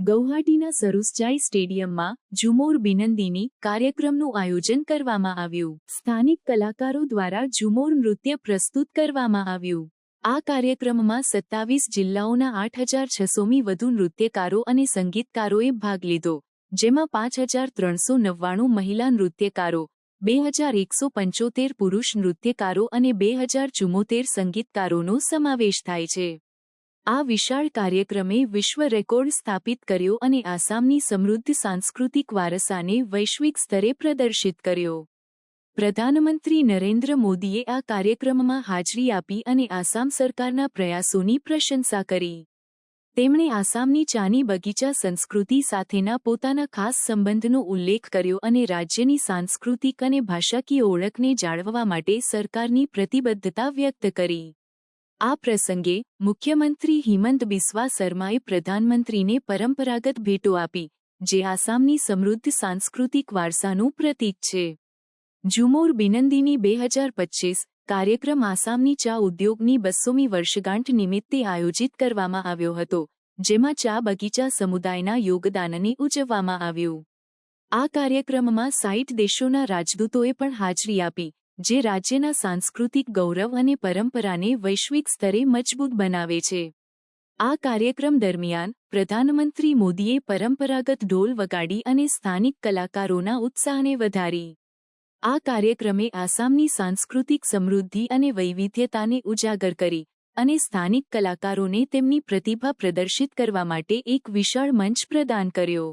ગૌહાટીના સરુસજાઈ સ્ટેડિયમમાં ઝુમોર બિનંદીની કાર્યક્રમનું આયોજન કરવામાં આવ્યું। સ્થાનિક કલાકારો દ્વારા ઝુમોર નૃત્ય પ્રસ્તુત કરવામાં આવ્યું। આ કાર્યક્રમમાં 27 જિલ્લાઓના 8,600મી વધુ નૃત્યકારો અને સંગીતકારોએ ભાગ લીધો, જેમાં 5,399 મહિલા નૃત્યકારો, 2,175 પુરુષ નૃત્યકારો અને 2,074 સંગીતકારોનો સમાવેશ થાય છે। આ વિશાળ કાર્યક્રમે વિશ્વ રેકોર્ડ સ્થાપિત કર્યો અને આસામની સમૃદ્ધ સાંસ્કૃતિક વારસાને વૈશ્વિક સ્તરે પ્રદર્શિત કર્યો। પ્રધાનમંત્રી નરેન્દ્ર મોદીએ આ કાર્યક્રમમાં હાજરી આપી અને આસામ સરકારના પ્રયાસોની પ્રશંસા કરી। તેમણે આસામની ચાની બગીચા સંસ્કૃતિ સાથેના પોતાના ખાસ સંબંધનો ઉલ્લેખ કર્યો અને રાજ્યની સાંસ્કૃતિક અને ભાષાકીય ઓળખને જાળવવા માટે સરકારની પ્રતિબદ્ધતા વ્યક્ત કરી। આ પ્રસંગે મુખ્યમંત્રી હિમંત બિસ્વા શર્માએ પ્રધાનમંત્રીને પરંપરાગત ભેટો આપી, જે આસામની સમૃદ્ધ સાંસ્કૃતિક વારસાનું પ્રતીક છે। ઝુમોર બિનંદીની 2025 કાર્યક્રમ આસામની ચા ઉદ્યોગની 200મી વર્ષગાંઠ નિમિત્તે આયોજિત કરવામાં આવ્યો હતો, જેમાં ચા બગીચા સમુદાયના યોગદાનને ઉજવવામાં આવ્યું। આ કાર્યક્રમમાં 60 દેશોના રાજદૂતોએ પણ હાજરી આપી, જે રાજ્યના સાંસ્કૃતિક ગૌરવ અને પરંપરાને વૈશ્વિક સ્તરે મજબૂત બનાવે છે। આ કાર્યક્રમ દરમિયાન પ્રધાનમંત્રી મોદીએ પરંપરાગત ઢોલ વગાડી અને સ્થાનિક કલાકારોના ઉત્સાહને વધારી। આ કાર્યક્રમે આસામની સાંસ્કૃતિક સમૃદ્ધિ અને વૈવિધ્યતાને ઉજાગર કરી અને સ્થાનિક કલાકારોને તેમની પ્રતિભા પ્રદર્શિત કરવા માટે એક વિશાળ મંચ પ્રદાન કર્યો।